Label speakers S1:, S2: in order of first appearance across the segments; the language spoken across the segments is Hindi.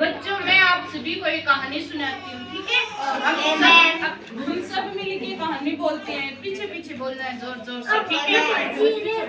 S1: बच्चों मैं आप सभी को एक कहानी सुनाती हूँ, ठीक है? हम सब मिलके कहानी बोलते हैं, पीछे पीछे बोलना है जोर जोर से, ठीक है?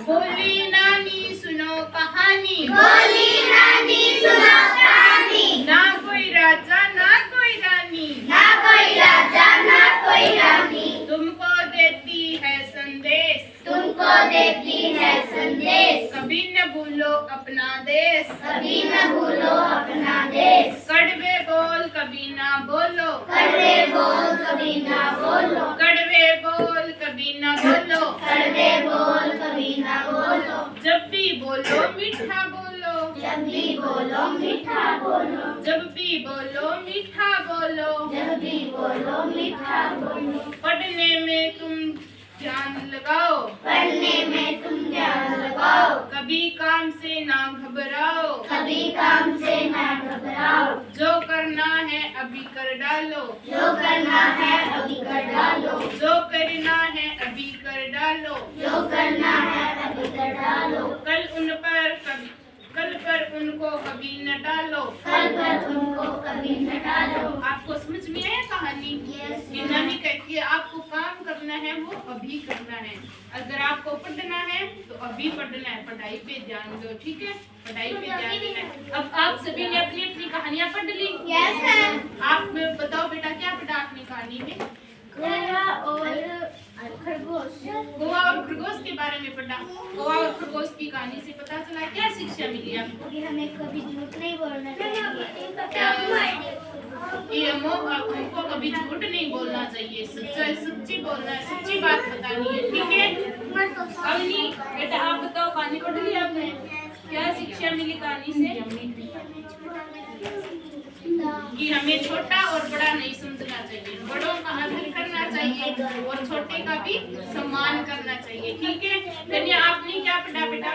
S1: बोली नानी सुनो कहानी,
S2: बोली नानी सुनो कहानी,
S1: ना कोई राजा ना कोई रानी,
S2: ना कोई राजा ना कोई रानी,
S1: तुमको देती है संदेश,
S2: तुमको देती है संदेश,
S1: कभी न भूलो अपना देश,
S2: कभी न भूलो अपना देश,
S1: कड़वे बोल कभी ना बोलो,
S2: कड़वे बोल कभी ना बोलो,
S1: कड़वे बोल कभी ना बोलो,
S2: कड़वे बोल कभी ना बोलो,
S1: जब भी बोलो मीठा बोलो,
S2: जब भी बोलो मीठा बोलो,
S1: जब भी बोलो मीठा बोलो,
S2: जब भी बोलो मीठा बोलो,
S1: पढ़ने में तुम ध्यान लगाओ,
S2: पढ़ने में तुम ध्यान लगाओ,
S1: कभी काम से ना घबराओ,
S2: कभी काम से ना घबराओ,
S1: जो करना है अभी कर डालो,
S2: जो करना है अभी कर डालो,
S1: जो करना है अभी कर डालो,
S2: जो करना है अभी कर डालो,
S1: कल पर उनको कभी न डालो।
S2: कल पर उनको कभी न डालो।
S1: आपको समझ में आया कहानी? नानी कहती है आपको काम करना है वो अभी करना है, अगर आपको पढ़ना है तो अभी पढ़ना है, पढ़ाई पे ध्यान दो, ठीक है? पढ़ाई पे ध्यान देना है। अब आप सभी ने अपनी अपनी कहानियाँ पढ़ ली?
S2: Yes ma'am.
S1: आप बताओ बेटा क्या पढ़ा आपने कहानी में?
S2: कौवा और खरगोश।
S1: कौवा और खरगोश के बारे में पढ़ा। कौवा और खरगोश की कहानी से पता चला क्या शिक्षा मिली आपको?
S2: कि हमें कभी झूठ नहीं बोलना चाहिए।
S1: कि हमको कभी झूठ नहीं बोलना चाहिए, सच्ची बोलना है, सच्ची बात बतानी है, ठीक है? अवनी बेटा आप बताओ कहानी पढ़ ली आपने, क्या शिक्षा मिली कहानी से? कि हमें छोटा और बड़ा नहीं समझना चाहिए, बड़ों का आदर करना चाहिए और छोटे का भी सम्मान करना चाहिए, ठीक है? कन्या आपने क्या पढ़ा बेटा?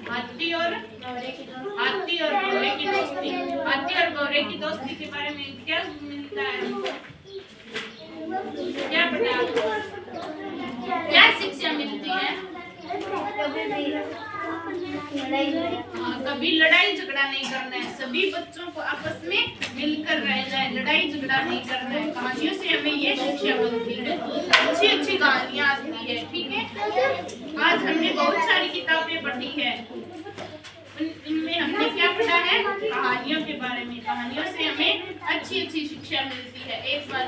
S1: हाथी और घोड़े की दोस्ती। हाथी और घोड़े की दोस्ती के बारे में क्या मिलता है? क्या पढ़ा? क्या शिक्षा मिलती है? कभी लड़ाई झगड़ा नहीं करना है, सभी बच्चों को आपस में मिलकर रहना है, लड़ाई झगड़ा नहीं करना है। कहानियों से हमें ये शिक्षा मिलती है, अच्छी अच्छी कहानियाँ आती है, ठीक है? आज हमने बहुत सारी किताबें पढ़ी है, इनमें हमने क्या पढ़ा है? कहानियों के बारे में। कहानियों से हमें अच्छी अच्छी शिक्षा मिलती है। एक बात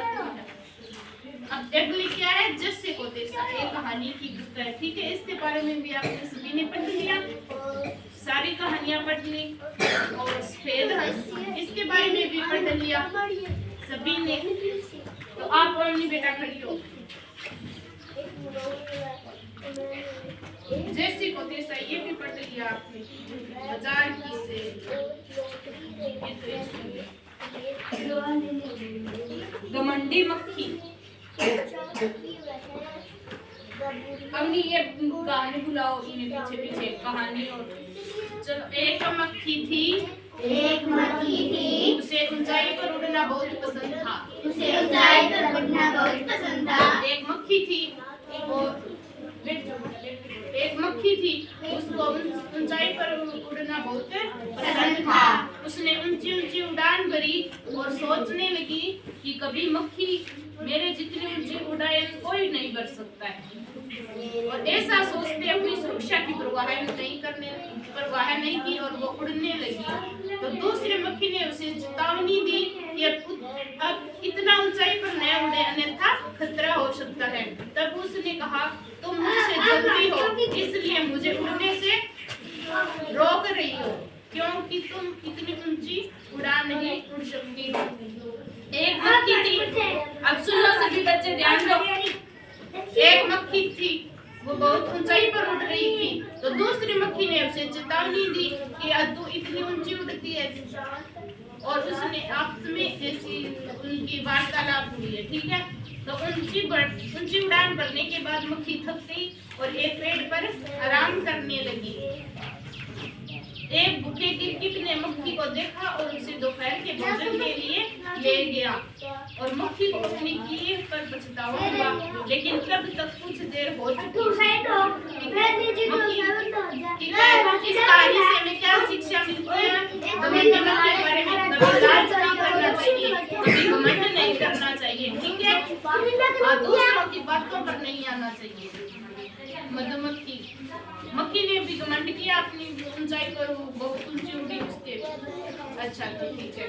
S1: अब अगली क्या है? जस्से को तेसा, एक कहानी की बुक है, ठीक है? इसके बारे में भी आपने सभी ने पढ़ लिया, सारी कहानियां पढ़ ली, और सफेद हंस इसके बारे में भी पढ़ लिया सभी ने। तो आप अपनी बेटा खड़ी हो। जैसे को तेसा ये भी पढ़ लिया आपने, बाजार की से घमंडी मक्खी। अवनी ये कहानी बुलाओ, इन्हें पीछे पीछे कहानी। और चलो, एक मक्खी थी,
S2: एक मक्खी थी,
S1: उसे ऊंचाई पर उड़ना बहुत पसंद था,
S2: उसे ऊंचाई पर उड़ना बहुत पसंद था।
S1: एक मक्खी थी, एक मक्खी थी, उसको ऊंचाई पर उड़ना बहुत पसंद था। उसने ऊंची ऊंची उड़ान भरी और सोचने लगी कि कभी मक्खी मेरे जितनी ऊंची उड़ान कोई नहीं भर सकता है। और ऐसा सोचते अपनी सुरक्षा की परवाह नहीं की और वो उड़ने लगी। तो दूसरे मक्खी ने उसे चेतावनी दी कि अब इतना ऊंचाई पर न उड़े, अन्यथा खतरा हो सकता है। तब उसने कहा तुम मुझसे जल्दी हो, इसलिए मुझे उड़ने से रोक रही हो, क्योंकि तुम इतनी ऊंची उड़ान नहीं उड़ सकती। एक मक्खी थी, अब सुनो सभी बच्चे ध्यान दो। एक मक्खी थी, वो बहुत ऊंचाई पर उड़ रही थी, तो दूसरी मक्खी ने उसे चेतावनी दी कि तू इतनी ऊंची उड़ती है, और उसने आपस में ऐसी उनकी वार्तालाप हुई है, ठीक है? तो ऊंची उड़ान भरने के बाद मक्खी थक गई और एक पेड़ पर आराम करने लगी। एक भूखे गिरगिट ने मक्खी को देखा और उसे दोपहर के भोजन के लिए ले गया, और मक्खी को अपनी किए पर पछतावा हुआ, लेकिन तब तक कुछ देर हो चुकी। इस कहानी से हमें क्या शिक्षा मिलती होना चाहिए। मधुमक्खी, मक्खी ने भी घमंड किया अपनी ऊंचाई पर, वो बहुत ऊंची उड़ी उसके। अच्छा तो ठीक है।